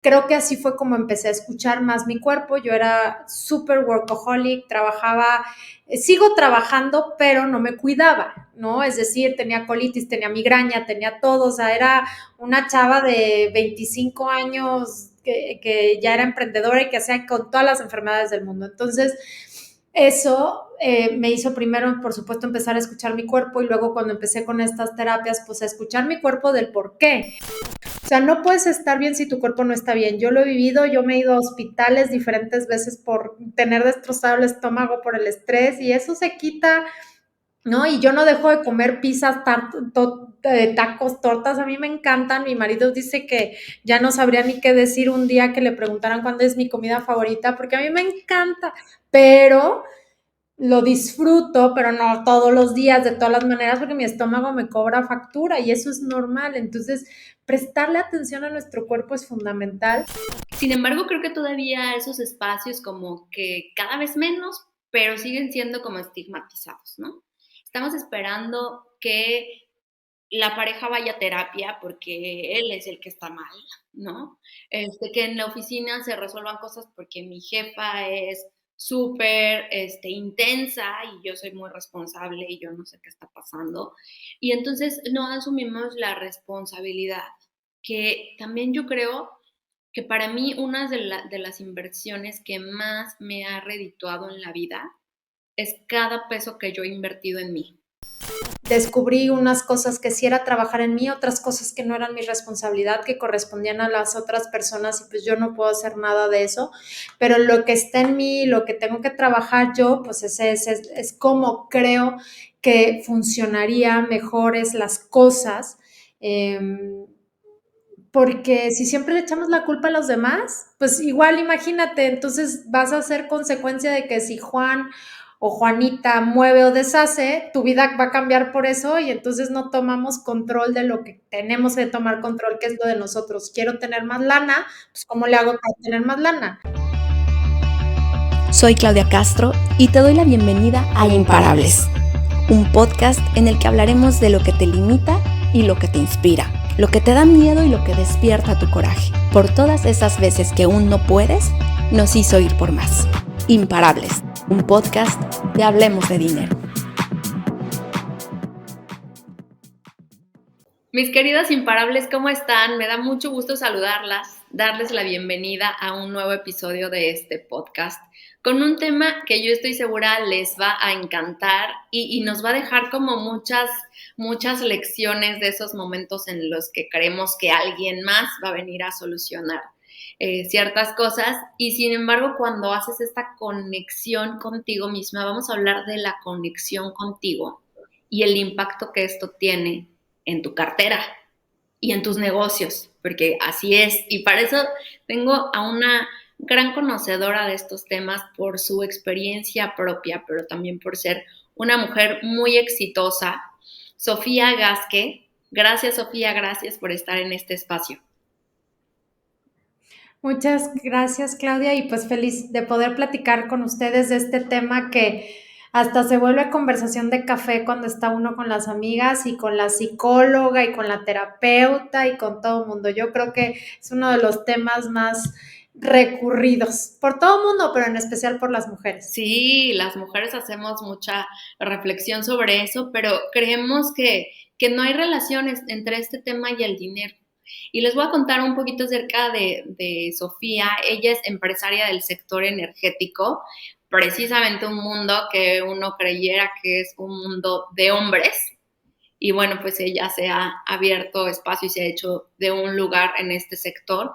creo que así fue como empecé a escuchar más mi cuerpo. Yo era súper workaholic, trabajaba, sigo trabajando, pero no me cuidaba, ¿no? Es decir, tenía colitis, tenía migraña, tenía todo, o sea, era una chava de 25 años que ya era emprendedora y que hacía con todas las enfermedades del mundo. Entonces, eso me hizo primero, por supuesto, empezar a escuchar mi cuerpo y luego cuando empecé con estas terapias, pues a escuchar mi cuerpo del por qué. O sea, no puedes estar bien si tu cuerpo no está bien. Yo lo he vivido, yo me he ido a hospitales diferentes veces por tener destrozado el estómago por el estrés y eso se quita, ¿no? Y yo no dejo de comer pizzas, tacos, tortas, a mí me encantan. Mi marido dice que ya no sabría ni qué decir un día que le preguntaran cuándo es mi comida favorita, porque a mí me encanta, pero lo disfruto, pero no todos los días, de todas las maneras, porque mi estómago me cobra factura y eso es normal. Entonces, prestarle atención a nuestro cuerpo es fundamental. Sin embargo, creo que todavía esos espacios como que cada vez menos, pero siguen siendo como estigmatizados, ¿no? Estamos esperando que la pareja vaya a terapia porque él es el que está mal, ¿no? Que en la oficina se resuelvan cosas porque mi jefa es súper intensa y yo soy muy responsable y yo no sé qué está pasando. Y entonces no asumimos la responsabilidad, que también yo creo que para mí una de las inversiones que más me ha redituado en la vida es cada peso que yo he invertido en mí. Descubrí unas cosas que sí era trabajar en mí, otras cosas que no eran mi responsabilidad, que correspondían a las otras personas y pues yo no puedo hacer nada de eso, pero lo que está en mí, lo que tengo que trabajar yo, pues es como creo que funcionaría mejores las cosas. Eh, Porque si siempre le echamos la culpa a los demás, pues igual imagínate, entonces vas a ser consecuencia de que si Juan o Juanita mueve o deshace, tu vida va a cambiar por eso y entonces no tomamos control de lo que tenemos que tomar control, que es lo de nosotros. Quiero tener más lana, pues ¿cómo le hago para tener más lana? Soy Claudia Castro y te doy la bienvenida a Imparables, un podcast en el que hablaremos de lo que te limita y lo que te inspira, lo que te da miedo y lo que despierta tu coraje. Por todas esas veces que aún no puedes, nos hizo ir por más. Imparables, un podcast de Hablemos de Dinero. Mis queridas imparables, ¿cómo están? Me da mucho gusto saludarlas, darles la bienvenida a un nuevo episodio de este podcast con un tema que yo estoy segura les va a encantar y nos va a dejar como muchas lecciones de esos momentos en los que creemos que alguien más va a venir a solucionar ciertas cosas y sin embargo cuando haces esta conexión contigo misma, vamos a hablar de la conexión contigo y el impacto que esto tiene en tu cartera y en tus negocios, porque así es. Y para eso tengo a una gran conocedora de estos temas por su experiencia propia, pero también por ser una mujer muy exitosa, Sofía Gasque. Gracias, Sofía, gracias por estar en este espacio. Muchas gracias, Claudia, y pues feliz de poder platicar con ustedes de este tema que hasta se vuelve conversación de café cuando está uno con las amigas y con la psicóloga y con la terapeuta y con todo el mundo. Yo creo que es uno de los temas más recurridos por todo el mundo, pero en especial por las mujeres. Sí, las mujeres hacemos mucha reflexión sobre eso, pero creemos que no hay relaciones entre este tema y el dinero. Y les voy a contar un poquito acerca de Sofía. Ella es empresaria del sector energético, precisamente un mundo que uno creyera que es un mundo de hombres. Y bueno, pues ella se ha abierto espacio y se ha hecho de un lugar en este sector.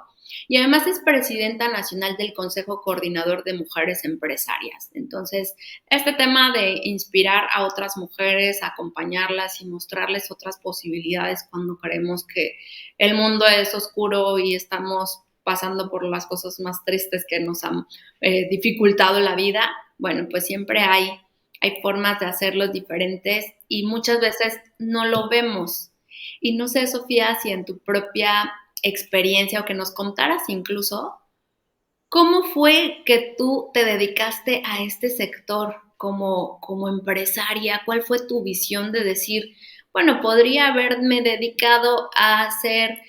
Y además es presidenta nacional del Consejo Coordinador de Mujeres Empresarias. Entonces, este tema de inspirar a otras mujeres, acompañarlas y mostrarles otras posibilidades cuando creemos que el mundo es oscuro y estamos pasando por las cosas más tristes que nos han dificultado la vida, bueno, pues siempre hay formas de hacerlos diferentes y muchas veces no lo vemos. Y no sé, Sofía, si en tu propia experiencia o que nos contaras incluso, ¿cómo fue que tú te dedicaste a este sector como empresaria? ¿Cuál fue tu visión de decir, bueno, podría haberme dedicado a ser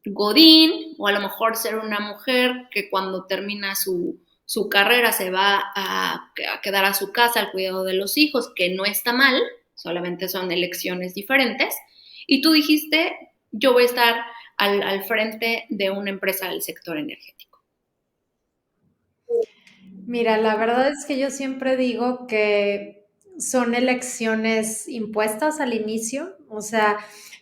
godín, o a lo mejor ser una mujer que cuando termina su carrera se va a quedar a su casa al cuidado de los hijos, que no está mal, solamente son elecciones diferentes. Y tú dijiste, yo voy a estar al frente de una empresa del sector energético. Mira, la verdad es que yo siempre digo que son elecciones impuestas al inicio. O sea,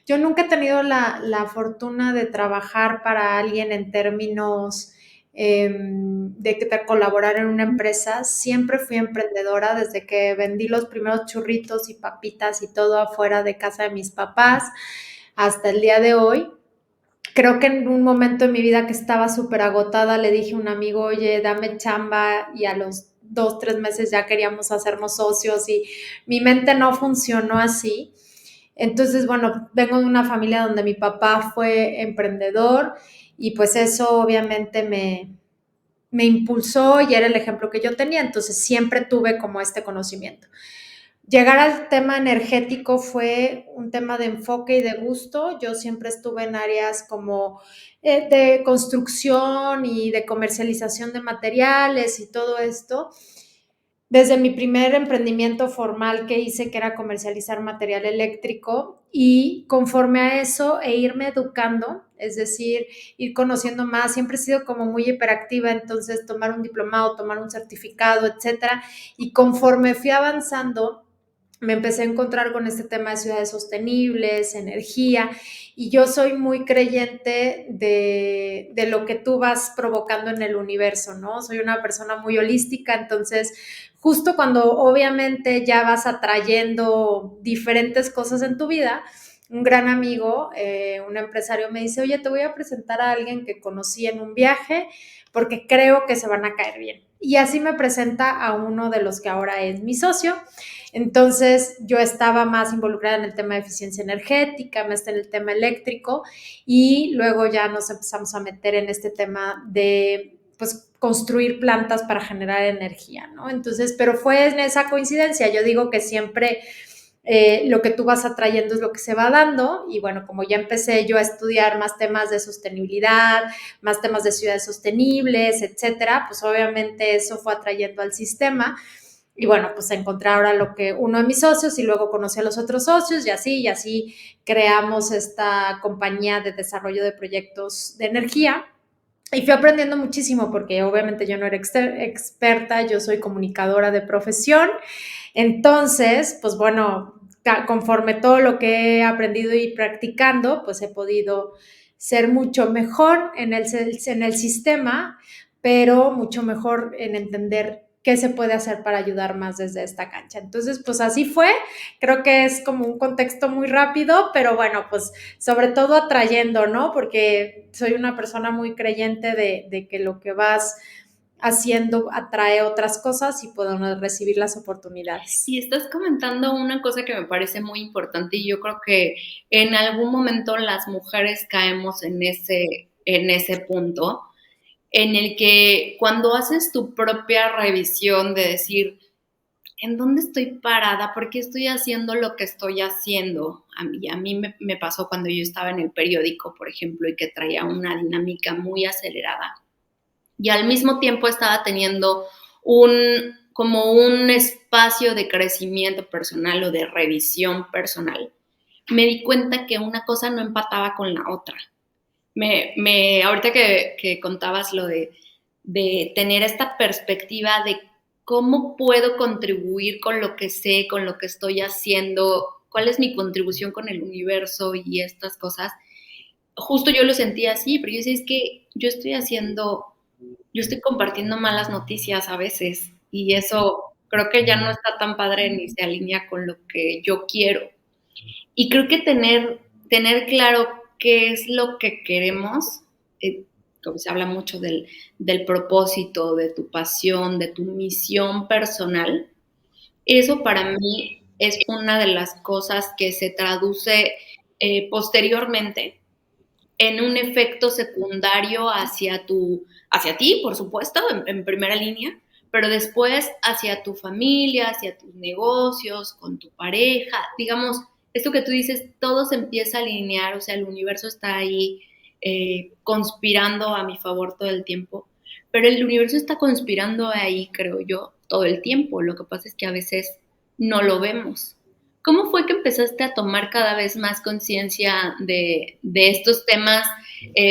yo nunca he tenido la fortuna de trabajar para alguien en términos de colaborar en una empresa. Siempre fui emprendedora desde que vendí los primeros churritos y papitas y todo afuera de casa de mis papás hasta el día de hoy. Creo que en un momento de mi vida que estaba súper agotada, le dije a un amigo, oye, dame chamba, y a los 2, 3 meses ya queríamos hacernos socios y mi mente no funcionó así. Entonces, bueno, vengo de una familia donde mi papá fue emprendedor y pues eso obviamente me impulsó y era el ejemplo que yo tenía, entonces siempre tuve como este conocimiento. Llegar al tema energético fue un tema de enfoque y de gusto. Yo siempre estuve en áreas como de construcción y de comercialización de materiales y todo esto. Desde mi primer emprendimiento formal que hice, que era comercializar material eléctrico, y conforme a eso irme educando, es decir, ir conociendo más. Siempre he sido como muy hiperactiva, entonces tomar un diplomado, tomar un certificado, etcétera. Y conforme fui avanzando, me empecé a encontrar con este tema de ciudades sostenibles, energía, y yo soy muy creyente de lo que tú vas provocando en el universo, ¿no? Soy una persona muy holística, entonces justo cuando obviamente ya vas atrayendo diferentes cosas en tu vida, un gran amigo, un empresario me dice, oye, te voy a presentar a alguien que conocí en un viaje porque creo que se van a caer bien. Y así me presenta a uno de los que ahora es mi socio. Entonces yo estaba más involucrada en el tema de eficiencia energética, más en el tema eléctrico, y luego ya nos empezamos a meter en este tema de pues construir plantas para generar energía, ¿no? Entonces, pero fue en esa coincidencia. Yo digo que siempre lo que tú vas atrayendo es lo que se va dando, y bueno, como ya empecé yo a estudiar más temas de sostenibilidad, más temas de ciudades sostenibles, etcétera, pues obviamente eso fue atrayendo al sistema. Y bueno, pues encontré ahora lo que uno de mis socios, y luego conocí a los otros socios, y así creamos esta compañía de desarrollo de proyectos de energía. Y fui aprendiendo muchísimo porque obviamente yo no era experta, yo soy comunicadora de profesión. Entonces, pues bueno, conforme todo lo que he aprendido y practicando, pues he podido ser mucho mejor en el sistema, pero mucho mejor en entender qué se puede hacer para ayudar más desde esta cancha. Entonces, pues así fue. Creo que es como un contexto muy rápido, pero bueno, pues sobre todo atrayendo, ¿no? Porque soy una persona muy creyente de que lo que vas haciendo atrae otras cosas y podemos recibir las oportunidades. Y estás comentando una cosa que me parece muy importante, y yo creo que en algún momento las mujeres caemos en ese punto, en el que cuando haces tu propia revisión de decir, ¿en dónde estoy parada? ¿Por qué estoy haciendo lo que estoy haciendo? A mí me pasó cuando yo estaba en el periódico, por ejemplo, y que traía una dinámica muy acelerada. Y al mismo tiempo estaba teniendo como un espacio de crecimiento personal o de revisión personal. Me di cuenta que una cosa no empataba con la otra. Ahorita que contabas lo de tener esta perspectiva de cómo puedo contribuir con lo que sé, con lo que estoy haciendo, cuál es mi contribución con el universo y estas cosas, justo yo lo sentía así, pero yo decía, es que yo estoy compartiendo malas noticias a veces, y eso creo que ya no está tan padre ni se alinea con lo que yo quiero. Y creo que tener claro qué es lo que queremos, como se habla mucho del propósito, de tu pasión, de tu misión personal, eso para mí es una de las cosas que se traduce posteriormente en un efecto secundario hacia ti, por supuesto, en primera línea, pero después hacia tu familia, hacia tus negocios, con tu pareja. Digamos, esto que tú dices, todo se empieza a alinear, o sea, el universo está ahí conspirando a mi favor todo el tiempo, pero el universo está conspirando ahí, creo yo, todo el tiempo. Lo que pasa es que a veces no lo vemos. ¿Cómo fue que empezaste a tomar cada vez más conciencia de estos temas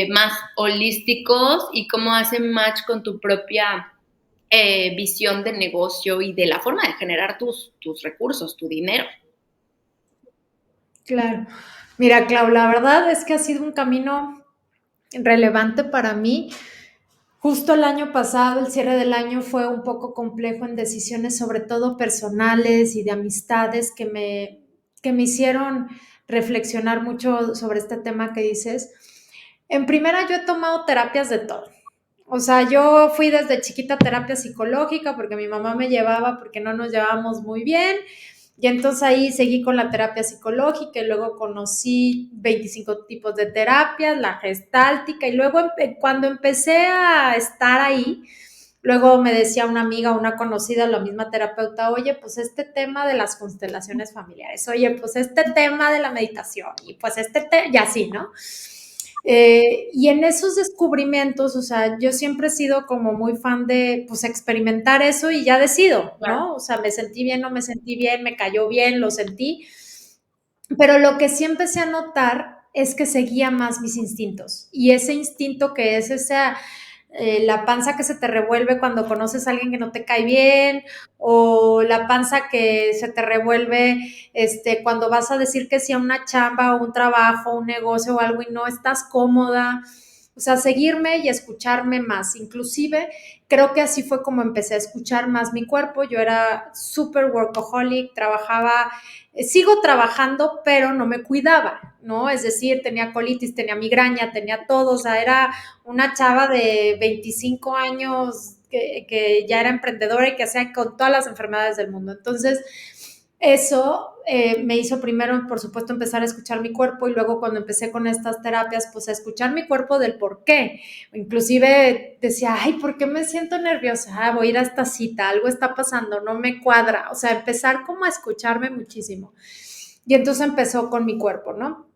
más holísticos y cómo hacen match con tu propia visión de negocio y de la forma de generar tus recursos, tu dinero? Claro. Mira, Clau, la verdad es que ha sido un camino relevante para mí. Justo el año pasado, el cierre del año fue un poco complejo en decisiones, sobre todo personales y de amistades, que me hicieron reflexionar mucho sobre este tema que dices. En primera, yo he tomado terapias de todo. O sea, yo fui desde chiquita a terapia psicológica porque mi mamá me llevaba porque no nos llevábamos muy bien. Y entonces ahí seguí con la terapia psicológica y luego conocí 25 tipos de terapias, la gestáltica y luego cuando empecé a estar ahí, luego me decía una amiga, una conocida, la misma terapeuta, oye, pues este tema de las constelaciones familiares, oye, pues este tema de la meditación y pues y así, ¿no? Y en esos descubrimientos, o sea, yo siempre he sido como muy fan de, pues, experimentar eso y ya decido, ¿no? O sea, me sentí bien, no me sentí bien, me cayó bien, lo sentí, pero lo que sí empecé a notar es que seguía más mis instintos y ese instinto que es esa la panza que se te revuelve cuando conoces a alguien que no te cae bien, o la panza que se te revuelve cuando vas a decir que sí a una chamba o un trabajo, un negocio o algo y no estás cómoda. O sea, seguirme y escucharme más. Inclusive, creo que así fue como empecé a escuchar más mi cuerpo. Yo era súper workaholic, trabajaba, sigo trabajando, pero no me cuidaba, ¿no? Es decir, tenía colitis, tenía migraña, tenía todo, o sea, era una chava de 25 años que ya era emprendedora y que hacía con todas las enfermedades del mundo. Entonces, eso me hizo primero, por supuesto, empezar a escuchar mi cuerpo y luego cuando empecé con estas terapias, pues a escuchar mi cuerpo del por qué. Inclusive decía, ay, ¿por qué me siento nerviosa? Ah, voy a ir a esta cita, algo está pasando, no me cuadra. O sea, empezar como a escucharme muchísimo. Y entonces empezó con mi cuerpo, ¿no?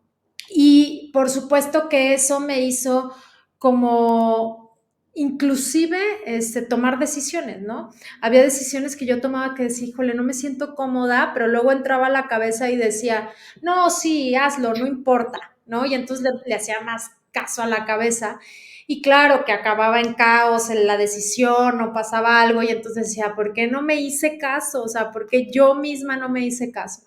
Y por supuesto que eso me hizo como inclusive tomar decisiones, ¿no? Había decisiones que yo tomaba que decía, híjole, no me siento cómoda, pero luego entraba a la cabeza y decía, no, sí, hazlo, no importa, ¿no? Y entonces le hacía más caso a la cabeza. Y claro que acababa en caos en la decisión, no pasaba algo, y entonces decía, ¿por qué no me hice caso? O sea, ¿por qué yo misma no me hice caso?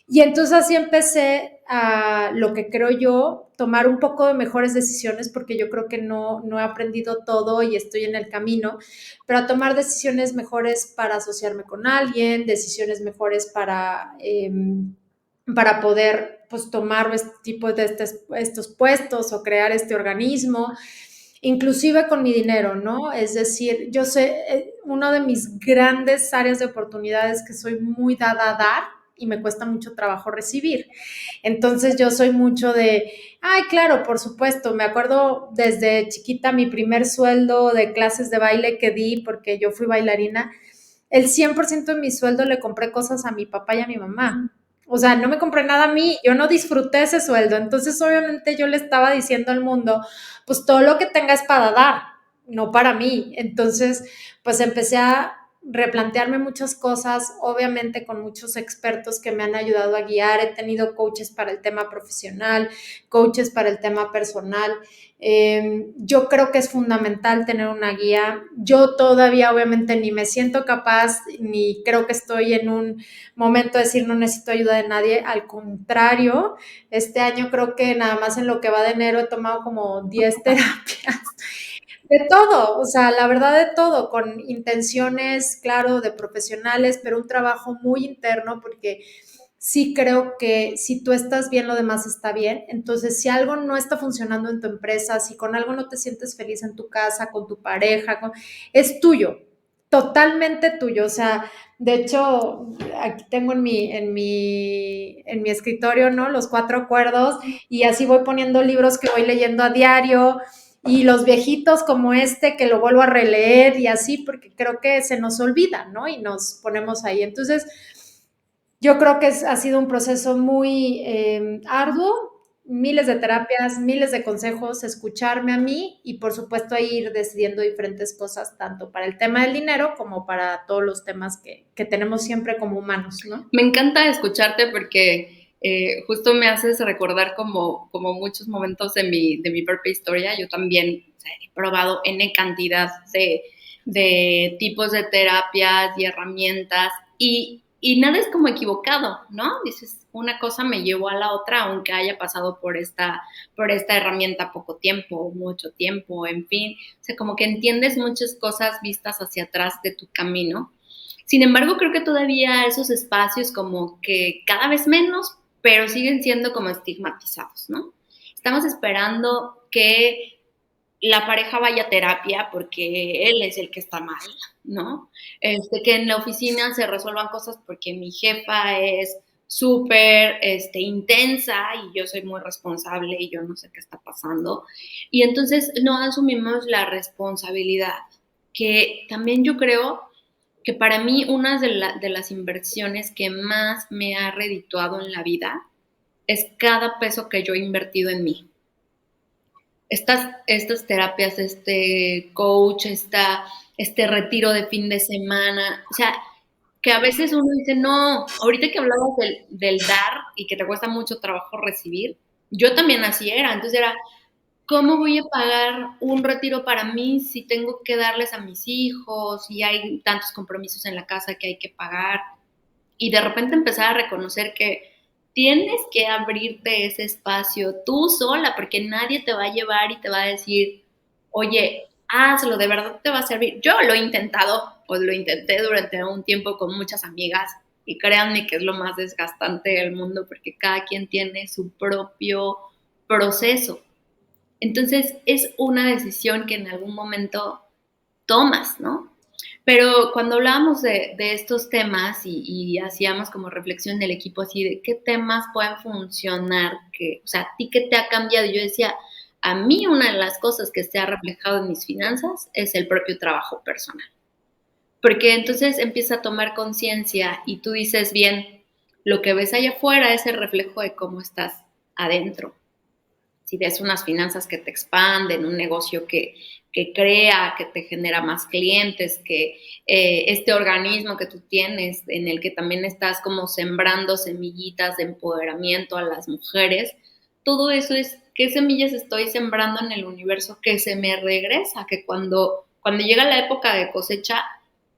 Y entonces así empecé a lo que creo yo, tomar un poco de mejores decisiones, porque yo creo que no he aprendido todo y estoy en el camino, pero a tomar decisiones mejores para asociarme con alguien, decisiones mejores para poder pues, tomar este tipo de estos puestos o crear este organismo, inclusive con mi dinero, ¿no? Es decir, yo sé, una de mis grandes áreas de oportunidades que soy muy dada a dar y me cuesta mucho trabajo recibir. Entonces yo soy mucho de, ay, claro, por supuesto, me acuerdo desde chiquita mi primer sueldo de clases de baile que di porque yo fui bailarina, el 100% de mi sueldo le compré cosas a mi papá y a mi mamá. O sea, no me compré nada a mí, yo no disfruté ese sueldo. Entonces, obviamente, yo le estaba diciendo al mundo, pues todo lo que tenga es para dar, no para mí. Entonces, pues empecé a replantearme muchas cosas, obviamente con muchos expertos que me han ayudado a guiar. He tenido coaches para el tema profesional, coaches para el tema personal. Yo creo que es fundamental tener una guía. Yo todavía obviamente ni me siento capaz, ni creo que estoy en un momento de decir no necesito ayuda de nadie. Al contrario, este año creo que nada más en lo que va de enero he tomado como 10 terapias. De todo, o sea, la verdad de todo, con intenciones, claro, de profesionales, pero un trabajo muy interno porque sí creo que si tú estás bien, lo demás está bien. Entonces, si algo no está funcionando en tu empresa, si con algo no te sientes feliz en tu casa, con tu pareja, es tuyo, totalmente tuyo. O sea, de hecho, aquí tengo en mi escritorio, ¿no? Los 4 acuerdos y así voy poniendo libros que voy leyendo a diario y los viejitos como este que lo vuelvo a releer y así porque creo que se nos olvida, ¿no? Y nos ponemos ahí. Entonces, yo creo que ha sido un proceso muy arduo, miles de terapias, miles de consejos, escucharme a mí y por supuesto ahí ir decidiendo diferentes cosas, tanto para el tema del dinero como para todos los temas que tenemos siempre como humanos, ¿no? Me encanta escucharte porque justo me haces recordar como muchos momentos de mi propia historia. Yo también, o sea, he probado N cantidad de tipos de terapias y herramientas y nada es como equivocado, ¿no? Dices, una cosa me llevó a la otra, aunque haya pasado por esta herramienta poco tiempo, mucho tiempo, en fin. O sea, como que entiendes muchas cosas vistas hacia atrás de tu camino. Sin embargo, creo que todavía esos espacios como que cada vez menos, pero siguen siendo como estigmatizados, ¿no? Estamos esperando que la pareja vaya a terapia porque él es el que está mal, ¿no? Que en la oficina se resuelvan cosas porque mi jefa es súper intensa y yo soy muy responsable y yo no sé qué está pasando. Y entonces no asumimos la responsabilidad, que también yo creo que para mí una de las inversiones que más me ha redituado en la vida es cada peso que yo he invertido en mí. Estas terapias, este coach, este retiro de fin de semana, o sea, que a veces uno dice, no, ahorita que hablabas del dar y que te cuesta mucho trabajo recibir, yo también así era, entonces era, ¿cómo voy a pagar un retiro para mí si tengo que darles a mis hijos y hay tantos compromisos en la casa que hay que pagar? Y de repente empezar a reconocer que tienes que abrirte ese espacio tú sola, porque nadie te va a llevar y te va a decir, oye, hazlo, de verdad te va a servir. Yo lo he intentado, pues lo intenté durante un tiempo con muchas amigas y créanme que es lo más desgastante del mundo porque cada quien tiene su propio proceso. Entonces es una decisión que en algún momento tomas, ¿no? Pero cuando hablábamos de estos temas y hacíamos como reflexión del equipo así de qué temas pueden funcionar, que, o sea, a ti qué te ha cambiado, yo decía, a mí una de las cosas que se ha reflejado en mis finanzas es el propio trabajo personal. Porque entonces empieza a tomar conciencia y tú dices, bien, lo que ves allá afuera es el reflejo de cómo estás adentro. Si ves unas finanzas que te expanden, un negocio que crea, que te genera más clientes, que este organismo que tú tienes, en el que también estás como sembrando semillitas de empoderamiento a las mujeres, todo eso es qué semillas estoy sembrando en el universo que se me regresa, que cuando llega la época de cosecha,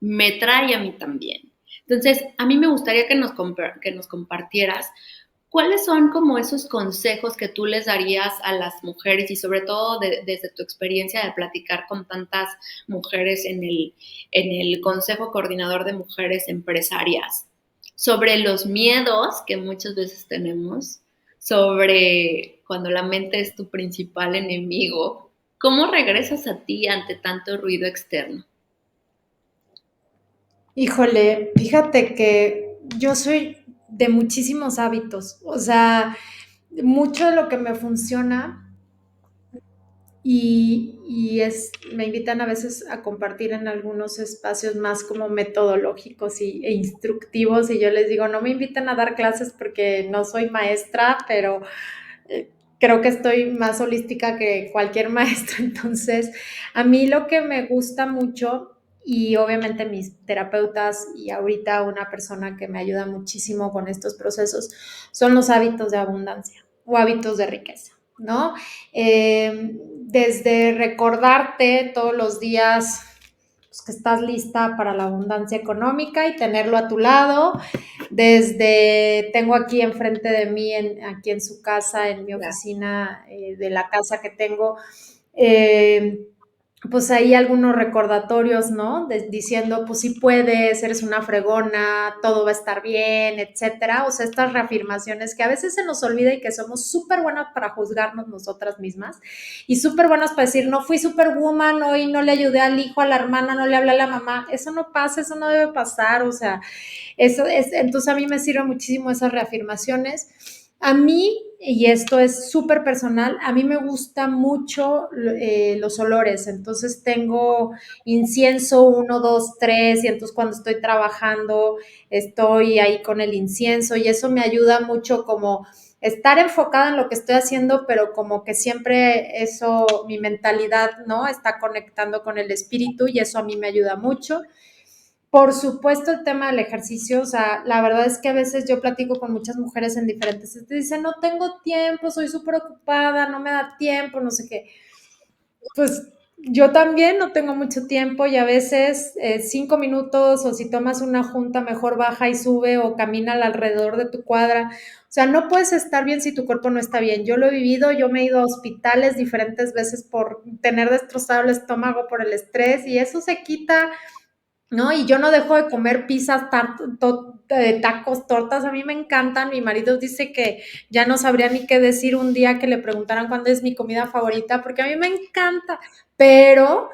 me trae a mí también. Entonces, a mí me gustaría que nos compartieras ¿cuáles son como esos consejos que tú les darías a las mujeres y sobre todo desde tu experiencia de platicar con tantas mujeres en el Consejo Coordinador de Mujeres Empresarias sobre los miedos que muchas veces tenemos, sobre cuando la mente es tu principal enemigo? ¿Cómo regresas a ti ante tanto ruido externo? Híjole, fíjate que yo soy de muchísimos hábitos, o sea, mucho de lo que me funciona me invitan a veces a compartir en algunos espacios más como metodológicos e instructivos y yo les digo, no me invitan a dar clases porque no soy maestra, pero eh, creo que estoy más holística que cualquier maestro, entonces a mí lo que me gusta mucho y obviamente mis terapeutas y ahorita una persona que me ayuda muchísimo con estos procesos son los hábitos de abundancia o hábitos de riqueza, ¿no? Desde recordarte todos los días pues, que estás lista para la abundancia económica y tenerlo a tu lado, desde tengo aquí enfrente de mí, aquí en su casa, en mi oficina de la casa que tengo, eh, pues ahí algunos recordatorios, ¿no? Diciendo, pues sí puedes, eres una fregona, todo va a estar bien, etcétera. O sea, estas reafirmaciones que a veces se nos olvida y que somos súper buenas para juzgarnos nosotras mismas y súper buenas para decir, no fui superwoman, hoy no le ayudé al hijo, a la hermana, no le hablé a la mamá. Eso no pasa, eso no debe pasar. O sea, eso es, entonces a mí me sirven muchísimo esas reafirmaciones. A mí, y esto es súper personal, a mí me gustan mucho los olores, entonces tengo incienso 1, 2, 3 y entonces cuando estoy trabajando estoy ahí con el incienso y eso me ayuda mucho como estar enfocada en lo que estoy haciendo, pero como que siempre eso, mi mentalidad, ¿no? Está conectando con el espíritu y eso a mí me ayuda mucho. Por supuesto, el tema del ejercicio, o sea, la verdad es que a veces yo platico con muchas mujeres en diferentes, te dicen, no tengo tiempo, soy súper ocupada, no me da tiempo, no sé qué. Pues yo también no tengo mucho tiempo y a veces 5 minutos o si tomas una junta, mejor baja y sube o camina alrededor de tu cuadra. O sea, no puedes estar bien si tu cuerpo no está bien. Yo lo he vivido, yo me he ido a hospitales diferentes veces por tener destrozado el estómago por el estrés y eso se quita, ¿no? Y yo no dejo de comer pizzas, tacos, tortas, a mí me encantan. Mi marido dice que ya no sabría ni qué decir un día que le preguntaran cuándo es mi comida favorita, porque a mí me encanta, pero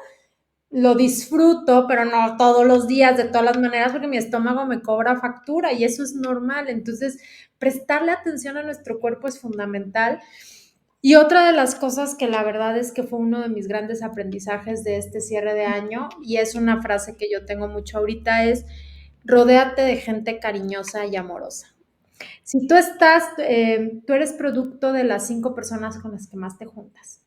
lo disfruto, pero no todos los días, de todas las maneras, porque mi estómago me cobra factura y eso es normal. Entonces, prestarle atención a nuestro cuerpo es fundamental. Y otra de las cosas que la verdad es que fue uno de mis grandes aprendizajes de este cierre de año, y es una frase que yo tengo mucho ahorita, es rodéate de gente cariñosa y amorosa. Si tú eres producto de las 5 personas con las que más te juntas.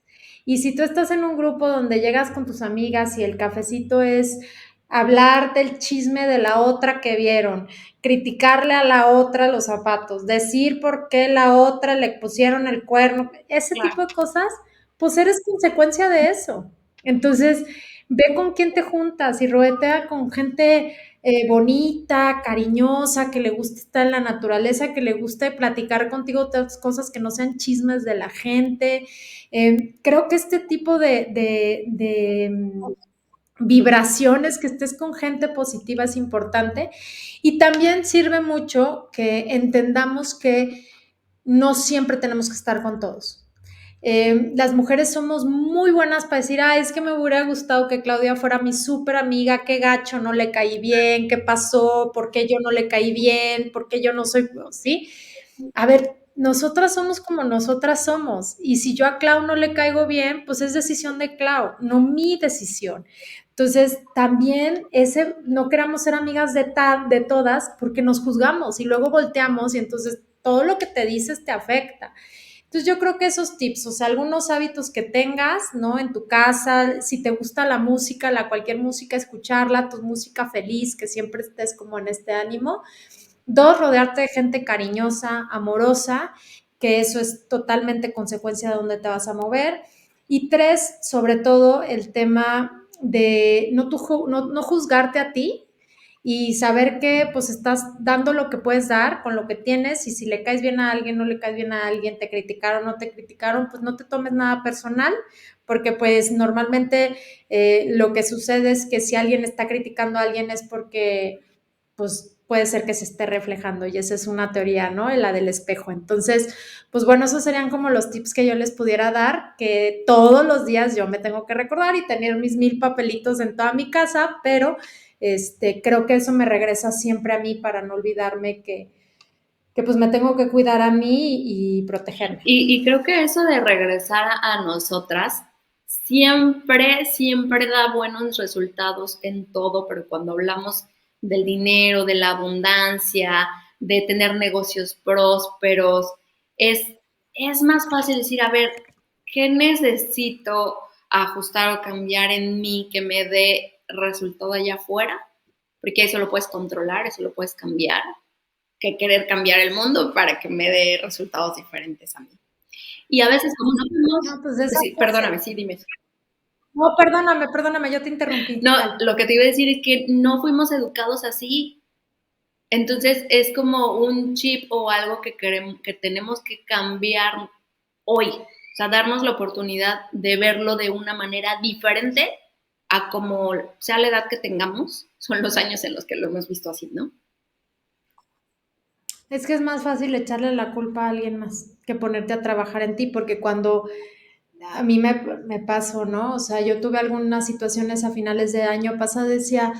Y si tú estás en un grupo donde llegas con tus amigas y el cafecito es hablar del chisme de la otra que vieron, criticarle a la otra los zapatos, decir por qué la otra le pusieron el cuerno, ese Claro. tipo de cosas, pues eres consecuencia de eso. Entonces, ve con quién te juntas y rodetea con gente bonita, cariñosa, que le gusta estar en la naturaleza, que le guste platicar contigo otras cosas que no sean chismes de la gente. Creo que este tipo de vibraciones, que estés con gente positiva es importante y también sirve mucho que entendamos que no siempre tenemos que estar con todos. Las mujeres somos muy buenas para decir, ah, es que me hubiera gustado que Claudia fuera mi súper amiga, qué gacho, no le caí bien, qué pasó, por qué yo no le caí bien, por qué yo no soy, ¿sí? A ver, nosotras somos como nosotras somos y si yo a Clau no le caigo bien, pues es decisión de Clau, no mi decisión. Entonces, también no queramos ser amigas de todas porque nos juzgamos y luego volteamos y entonces todo lo que te dices te afecta. Entonces yo creo que esos tips, o sea, algunos hábitos que tengas, ¿no? En tu casa, si te gusta la música, cualquier música, escucharla, tu música feliz, que siempre estés como en este ánimo. 2, rodearte de gente cariñosa, amorosa, que eso es totalmente consecuencia de dónde te vas a mover. Y 3, sobre todo el tema de no juzgarte a ti, y saber que pues estás dando lo que puedes dar con lo que tienes y si le caes bien a alguien, no le caes bien a alguien, te criticaron, no te criticaron, pues no te tomes nada personal, porque pues normalmente lo que sucede es que si alguien está criticando a alguien es porque pues puede ser que se esté reflejando y esa es una teoría, ¿no? La del espejo. Entonces, pues bueno, esos serían como los tips que yo les pudiera dar, que todos los días yo me tengo que recordar y tener mis 1000 papelitos en toda mi casa, pero creo que eso me regresa siempre a mí para no olvidarme que pues me tengo que cuidar a mí y protegerme. Y creo que eso de regresar a nosotras siempre da buenos resultados en todo, pero cuando hablamos del dinero, de la abundancia, de tener negocios prósperos, es más fácil decir, a ver, ¿qué necesito ajustar o cambiar en mí que me dé resultado allá afuera? Porque eso lo puedes controlar, eso lo puedes cambiar, que querer cambiar el mundo para que me dé resultados diferentes a mí. Y a veces como no fuimos, No, pues sí, perdóname, sí, dime. No, perdóname, yo te interrumpí. No, Dale. lo que te iba a decir es que no fuimos educados así. Entonces es como un chip o algo que queremos, que tenemos que cambiar hoy. O sea, darnos la oportunidad de verlo de una manera diferente a como sea la edad que tengamos, son los años en los que lo hemos visto así, ¿no? Es que es más fácil echarle la culpa a alguien más que ponerte a trabajar en ti, porque cuando a mí me pasó, ¿no? O sea, yo tuve algunas situaciones a finales de año pasado, decía,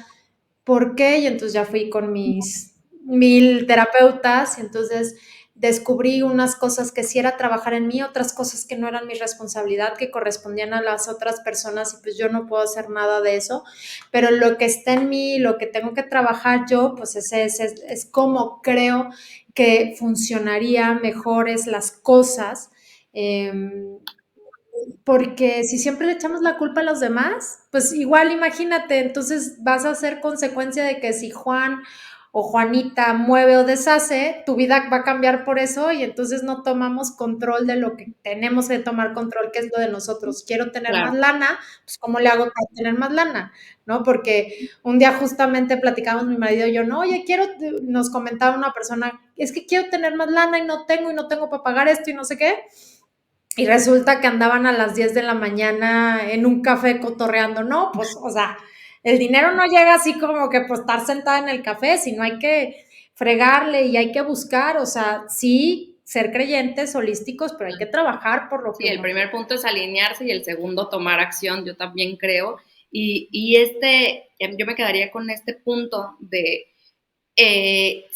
¿por qué? Y entonces ya fui con mis 1000 terapeutas y entonces descubrí unas cosas que sí era trabajar en mí, otras cosas que no eran mi responsabilidad, que correspondían a las otras personas y pues yo no puedo hacer nada de eso, pero lo que está en mí, lo que tengo que trabajar yo, pues es como creo que funcionaría mejores las cosas. Porque si siempre le echamos la culpa a los demás, pues igual imagínate, entonces vas a ser consecuencia de que si Juan o Juanita mueve o deshace, tu vida va a cambiar por eso y entonces no tomamos control de lo que tenemos que tomar control, que es lo de nosotros. Quiero tener más lana, pues ¿cómo le hago para tener más lana? ¿No? Porque un día justamente platicamos mi marido y yo, no, oye, nos comentaba una persona, es que quiero tener más lana y no tengo para pagar esto y no sé qué. Y resulta que andaban a las 10 de la mañana en un café cotorreando. No, pues, o sea, el dinero no llega así como que por estar sentada en el café, sino hay que fregarle y hay que buscar, o sea, sí, ser creyentes, holísticos, pero hay que trabajar por lo que... Sí, el primer punto es alinearse y el segundo tomar acción, yo también creo. Yo me quedaría con este punto de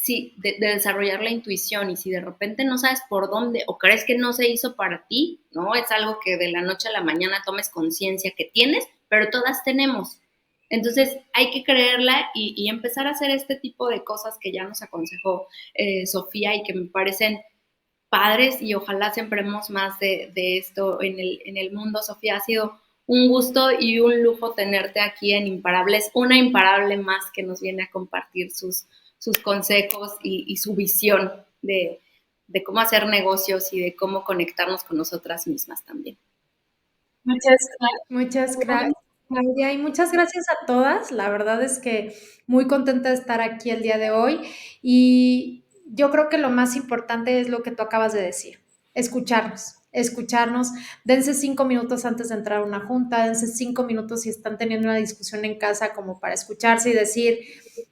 sí, de desarrollar la intuición, y si de repente no sabes por dónde o crees que no se hizo para ti, ¿no? Es algo que de la noche a la mañana tomes conciencia que tienes, pero todas tenemos. Entonces hay que creerla y empezar a hacer este tipo de cosas que ya nos aconsejó Sofía y que me parecen padres, y ojalá sembremos más de esto en el mundo. Sofía, ha sido un gusto y un lujo tenerte aquí en Imparables, una imparable más que nos viene a compartir sus consejos y su visión de cómo hacer negocios y de cómo conectarnos con nosotras mismas también. Muchas gracias, Claudia, y muchas gracias a todas. La verdad es que muy contenta de estar aquí el día de hoy y yo creo que lo más importante es lo que tú acabas de decir, escucharnos. Dense 5 minutos antes de entrar a una junta, dense 5 minutos si están teniendo una discusión en casa como para escucharse y decir,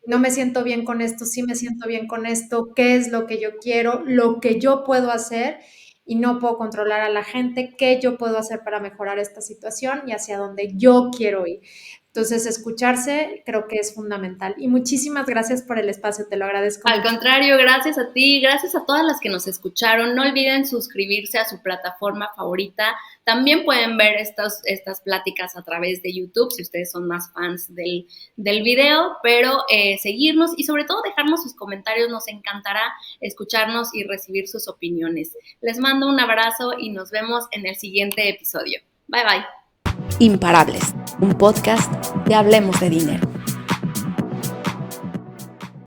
no me siento bien con esto, sí me siento bien con esto, qué es lo que yo quiero, lo que yo puedo hacer y no puedo controlar a la gente, qué yo puedo hacer para mejorar esta situación y hacia dónde yo quiero ir. Entonces, escucharse creo que es fundamental. Y muchísimas gracias por el espacio, te lo agradezco. Al contrario, gracias a ti, gracias a todas las que nos escucharon. No olviden suscribirse a su plataforma favorita. También pueden ver estas pláticas a través de YouTube, si ustedes son más fans del video, pero seguirnos y sobre todo dejarnos sus comentarios. Nos encantará escucharnos y recibir sus opiniones. Les mando un abrazo y nos vemos en el siguiente episodio. Bye, bye. Imparables, un podcast de Hablemos de Dinero.